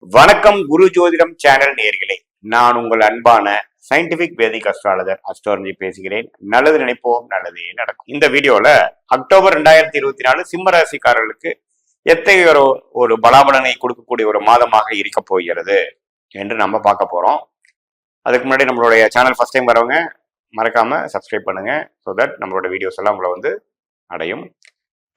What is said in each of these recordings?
வணக்கம் குரு ஜோதிடம் சேனல் நேயர்களே, நான் உங்கள் அன்பான சயின்டிபிக் வேதிக் அஸ்ட்ராலஜர் அஸ்ட்ராலஜி பேசுகிறேன். நல்லது நினைப்போம், நல்லதே நடக்கும். இந்த வீடியோல அக்டோபர் 2024 சிம்ம ராசிக்காரர்களுக்கு எத்தகைய ஒரு பலாபலனை கொடுக்கக்கூடிய ஒரு மாதமாக இருக்க போகிறது என்று நம்ம பார்க்க போறோம். அதுக்கு முன்னாடி நம்மளுடைய சேனல் ஃபர்ஸ்ட் டைம் வரவங்க மறக்காம சப்ஸ்கிரைப் பண்ணுங்க. ஸோ தட் நம்மளோட வீடியோஸ் எல்லாம் உங்களை அடையும்.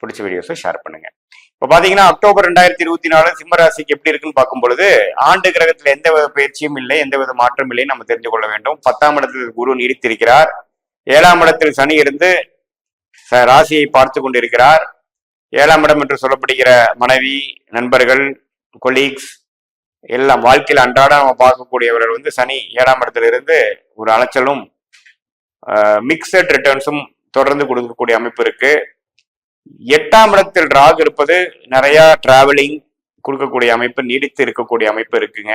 பிடிச்ச வீடியோஸை ஷேர் பண்ணுங்க. இப்ப பாத்தீங்கன்னா அக்டோபர் 2024 சிம்ம ராசிக்கு எப்படி இருக்குன்னு பார்க்கும் பொழுது, ஆண்டு கிரகத்துல எந்த வித பயிற்சியும் இல்லை, எந்த வித மாற்றம் இல்லை நம்ம தெரிந்து கொள்ள வேண்டும். 10ஆம் இடத்தில் குரு நீடித்திருக்கிறார். 7ஆம் இடத்தில் சனி இருந்து ராசியை பார்த்து கொண்டிருக்கிறார். 7ஆம் இடம் என்று சொல்லப்படுகிற மனைவி, நண்பர்கள், கொலீக்ஸ் எல்லாம் வாழ்க்கையில் அன்றாட நம்ம பார்க்கக்கூடியவர்கள் சனி 7ஆம் இடத்துல இருந்து ஒரு அலைச்சலும் மிக்சட் ரிட்டர்ன்ஸும் தொடர்ந்து கொடுக்கக்கூடிய அமைப்பு இருக்கு. 8ஆம் இடத்தில் ராகு இருப்பது நிறைய டிராவலிங் கொடுக்கக்கூடிய அமைப்பு, நீடித்து இருக்கக்கூடிய அமைப்பு இருக்குங்க.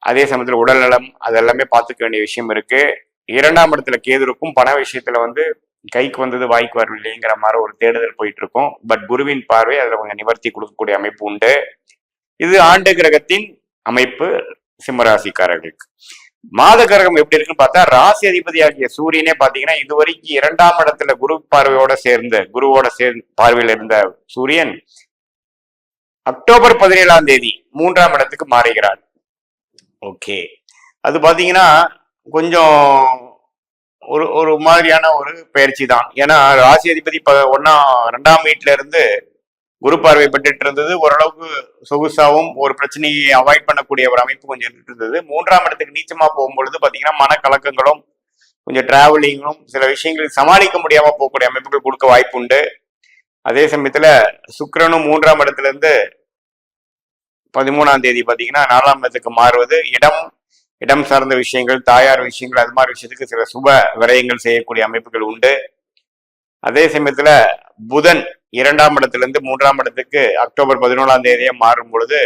அதே சமயத்தில் உடல் நலம் அதெல்லாமே பார்த்துக்க வேண்டிய விஷயம் இருக்கு. 2ஆம் இடத்துல கேது இருக்கும். பண விஷயத்துல கைக்கு வந்தது வாய்க்கு வரவில்லைங்கிற மாதிரி ஒரு தேடுதல் போயிட்டு இருக்கும். பட் குருவின் பார்வை அதில் கொஞ்சம் நிவர்த்தி கொடுக்கக்கூடிய அமைப்பு உண்டு. இது ஆண்டு கிரகத்தின் அமைப்பு சிம்மராசிக்காரர்களுக்கு. மாத கிரகம் எப்படி இருக்குன்னு பார்த்தா, ராசி அதிபதியாகிய சூரியனே பாத்தீங்கன்னா இதுவரைக்கும் 2ஆம் இடத்துல குருவோட சேர்ந்து பார்வையில் இருந்த சூரியன் அக்டோபர் 17ஆம் தேதி 3ஆம் இடத்துக்கு மாறுகிறார். ஓகே, அது பாத்தீங்கன்னா கொஞ்சம் ஒரு மாதிரியான ஒரு பயிற்சி தான். ஏன்னா ராசி அதிபதி 2ஆம் வீட்டுல இருந்து குரு பார்வை பெற்றுட்டு இருந்தது. ஓரளவுக்கு சொகுசாவும் ஒரு பிரச்சனையை அவாய்ட் பண்ணக்கூடிய ஒரு அமைப்பு கொஞ்சம் இருந்தது. 3ஆம் இடத்துக்கு நீச்சமா போகும்பொழுது பாத்தீங்கன்னா மனக்கலக்கங்களும் கொஞ்சம் டிராவலிங்கும் சில விஷயங்கள் சமாளிக்க முடியாம போகக்கூடிய அமைப்புகள் கொடுக்க வாய்ப்பு உண்டு. அதே சமயத்துல சுக்கிரனும் 3ஆம் இடத்துல இருந்து 13ஆம் தேதி பாத்தீங்கன்னா 4ஆம் இடத்துக்கு மாறுவது இடம் சார்ந்த விஷயங்கள், தாயார் விஷயங்கள், அது மாதிரி விஷயத்துக்கு சில சுப விரயங்கள் செய்யக்கூடிய அமைப்புகள் உண்டு. அதே சமயத்துல புதன் 2ஆம் இடத்துல இருந்து 3ஆம் இடத்துக்கு அக்டோபர் 11ஆம் தேதியே மாறும் பொழுது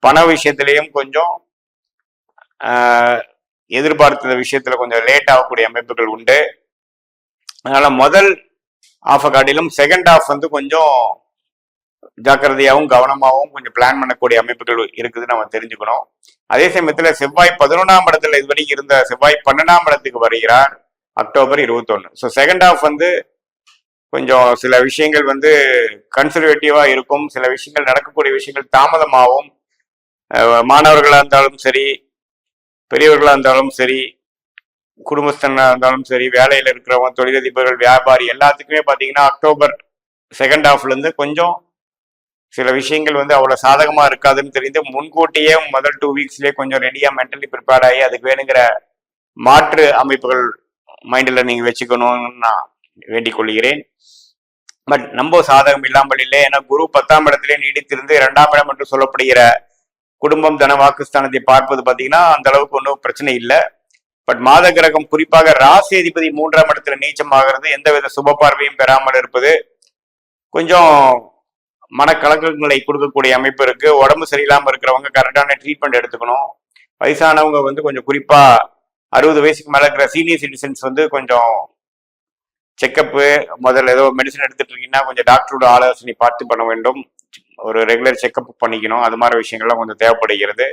பண விஷயத்திலையும் கொஞ்சம் எதிர்பார்த்த விஷயத்துல கொஞ்சம் லேட் ஆகக்கூடிய அமைப்புகள் உண்டு. அதனால முதல் ஆஃப் காட்டிலும் செகண்ட் ஆஃப் கொஞ்சம் ஜாக்கிரதையாகவும் கவனமாகவும் கொஞ்சம் பிளான் பண்ணக்கூடிய அமைப்புகள் இருக்குதுன்னு நம்ம தெரிஞ்சுக்கணும். அதே சமயத்துல செவ்வாய் 11ஆம் இடத்துல இதுவரைக்கும் இருந்த செவ்வாய் 12ஆம் இடத்துக்கு வருகிறார் அக்டோபர் 21. ஸோ செகண்ட் ஆஃப் கொஞ்சம் சில விஷயங்கள் கன்சர்வேட்டிவா இருக்கும். சில விஷயங்கள் நடக்கக்கூடிய விஷயங்கள் தாமதமாகவும், மாணவர்களா இருந்தாலும் சரி, பெரியவர்களா இருந்தாலும் சரி, குடும்பஸ்தனா இருந்தாலும் சரி, வேலையில இருக்கிறவங்க, தொழிலதிபர்கள், வியாபாரி எல்லாத்துக்குமே பாத்தீங்கன்னா அக்டோபர் செகண்ட் ஹாஃப்ல இருந்து கொஞ்சம் சில விஷயங்கள் அவ்வளவு சாதகமா இருக்காதுன்னு தெரிந்து முன்கூட்டியே முதல் 2 வீக்ஸ்லயே கொஞ்சம் ரெடியா மென்டலி ப்ரிப்பேர்ட் ஆகி அதுக்கு வேணுங்கிற மாற்று அமைப்புகள் மைண்ட்ல நீங்க வச்சுக்கணும்னு நான் வேண்டிக் கொள்கிறேன். பட் நம்ம சாதகம் இல்லாமல் இல்லை. ஏன்னா குரு 10ஆம் இடத்திலே நீடித்திருந்து 2ஆம் இடம் என்று சொல்லப்படுகிற குடும்பம், தன, வாக்குஸ்தானத்தை பார்ப்பது பாத்தீங்கன்னா அந்த அளவுக்கு ஒன்றும் பிரச்சனை இல்லை. பட் மாத கிரகம் குறிப்பாக ராசி அதிபதி 3ஆம் இடத்துல நீச்சமாகிறது, எந்தவித சுப பார்வையும் பெறாமல் இருப்பது கொஞ்சம் மனக்கலக்கங்களை கொடுக்கக்கூடிய அமைப்பு இருக்கு. உடம்பு சரியில்லாம இருக்கிறவங்க கரெக்டான ட்ரீட்மெண்ட் எடுத்துக்கணும். வயசானவங்க கொஞ்சம் குறிப்பா 60 வயசுக்கு மேல இருக்கிற சீனியர் சிட்டிசன்ஸ் கொஞ்சம் செக்கப்பு, முதல்ல ஏதோ மெடிசன் எடுத்துட்டு இருக்கீங்கன்னா கொஞ்சம் டாக்டரோட ஆலோசனை பார்த்து பண்ண வேண்டும். ஒரு ரெகுலர் செக்கப் பண்ணிக்கணும். அது மாதிரி விஷயங்கள்லாம் கொஞ்சம் தேவைப்படுகிறது.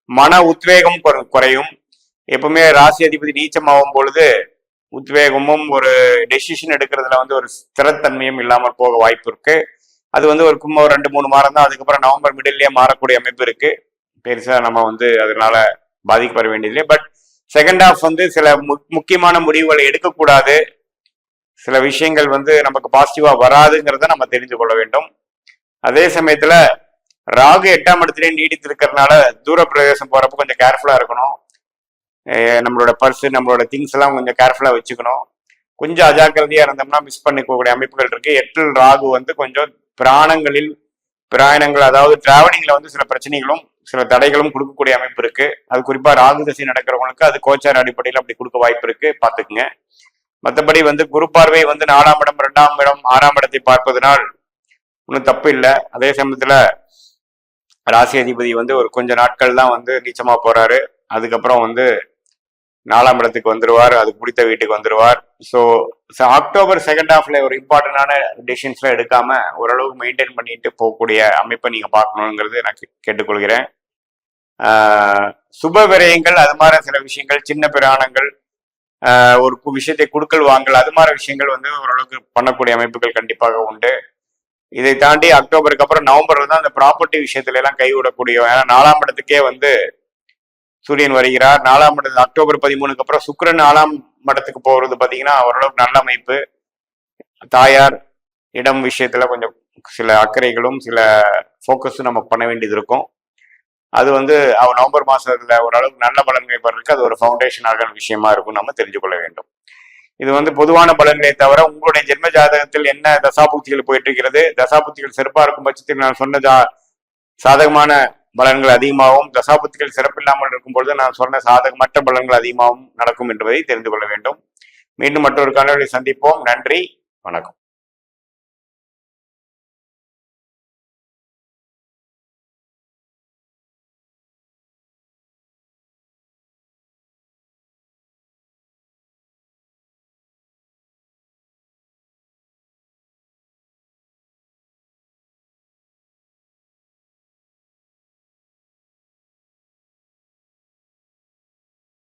மன உத்வேகம் குறையும். எப்பவுமே ராசி அதிபதி நீச்சமாகும் பொழுது உத்வேகமும் ஒரு டெசிஷன் எடுக்கிறதுல ஒரு ஸ்திரத்தன்மையும் இல்லாமல் போக வாய்ப்பு இருக்கு. அது ஒரு 2-3 மாதம் தான். அதுக்கப்புறம் நவம்பர் மிடில்லே மாறக்கூடிய அமைப்பு இருக்கு. பெருசா நம்ம அதனால பாதிக்கப்பட வேண்டியதில்லை. பட் செகண்ட் ஹாஃப் சில முக்கியமான முடிவுகளை எடுக்கக்கூடாது. சில விஷயங்கள் நமக்கு பாசிட்டிவா வராதுங்கிறத நம்ம தெரிந்து கொள்ள வேண்டும். அதே சமயத்துல ராகு 8ஆம் இடத்திலே நீடித்து இருக்கிறதுனால தூர பிரதேசம் போறப்ப கொஞ்சம் கேர்ஃபுல்லா இருக்கணும். நம்மளோட பர்ஸ், நம்மளோட திங்ஸ் எல்லாம் கொஞ்சம் கேர்ஃபுல்லா வச்சுக்கணும். கொஞ்சம் அஜாக்கிரதையா இருந்தோம்னா மிஸ் பண்ணிக்கக்கூடிய அமைப்புகள் இருக்கு. 8இல் ராகு கொஞ்சம் பிரயாணங்கள், அதாவது டிராவலிங்ல சில பிரச்சனைகளும் சில தடைகளும் கொடுக்கக்கூடிய அமைப்பு இருக்கு. அது குறிப்பா ராகு தசை நடக்கிறவங்களுக்கு அது கோச்சார அடிப்படையில் அப்படி கொடுக்க வாய்ப்பு இருக்கு, பாத்துக்குங்க. மற்றபடி குரு பார்வை 4ஆம் இடம், 2ஆம் இடம், 6ஆம் இடத்தை பார்ப்பதனால் ஒன்றும் தப்பு இல்லை. அதே சமயத்துல ராசி அதிபதி ஒரு கொஞ்ச நாட்கள் தான் நீச்சமா போறாரு. அதுக்கப்புறம் 4ஆம் இடத்துக்கு வந்துருவார். அதுக்கு பிடித்த வீட்டுக்கு வந்துருவார். ஸோ அக்டோபர் செகண்ட் ஹாஃப்ல ஒரு இம்பார்ட்டண்டான டிசிஷன்ஸ்லாம் எடுக்காம ஓரளவுக்கு மெயின்டைன் பண்ணிட்டு போகக்கூடிய அமைப்பை நீங்க பார்க்கணுங்கிறது நான் கேட்டுக்கொள்கிறேன். சுப விரயங்கள் அது மாதிரி சில விஷயங்கள், சின்ன பிராணங்கள், ஒரு விஷயத்தை குடுக்கல் வாங்கல், அது மாதிரி விஷயங்கள் வந்து ஓரளவுக்கு பண்ணக்கூடிய அமைப்புகள் கண்டிப்பாக உண்டு. இதை தாண்டி அக்டோபருக்கு அப்புறம் நவம்பர்ல தான் அந்த ப்ராப்பர்ட்டி விஷயத்துல எல்லாம் கைவிடக்கூடிய, ஏன்னா 4ஆம் இடத்துக்கே வந்து சூரியன் வருகிறார். 4ஆம் இடத்து அக்டோபர் 13க்கு அப்புறம் சுக்கிரன் 4ஆம் இடத்துக்கு போறது பாத்தீங்கன்னா ஓரளவுக்கு நல்ல அமைப்பு. தாயார் இடம் விஷயத்துல கொஞ்சம் சில அக்கறைகளும் சில ஃபோக்கஸும் நம்ம பண்ண வேண்டியது இருக்கும். அது வந்து நவம்பர் மாசத்துல ஓரளவுக்கு நல்ல பலன்களை பெறதுக்கு அது ஒரு ஃபவுண்டேஷனாக விஷயமா இருக்கும், நம்ம தெரிஞ்சு கொள்ள வேண்டும். இது வந்து பொதுவான பலன்களை தவிர உங்களுடைய ஜென்ம ஜாதகத்தில் என்ன தசாபுக்திகள் போயிட்டு இருக்கிறது, தசாபுக்திகள் சிறப்பா இருக்கும் பட்சத்தில் நான் சொன்ன சாதகமான பலன்கள் அதிகமாகவும், தசாபுக்திகள் சிறப்பில்லாமல் இருக்கும் பொழுது நான் சொன்ன சாதகமற்ற பலன்கள் அதிகமாகவும் நடக்கும் என்பதை தெரிந்து கொள்ள வேண்டும். மீண்டும் மற்றொரு காணொலியை சந்திப்போம். நன்றி, வணக்கம்.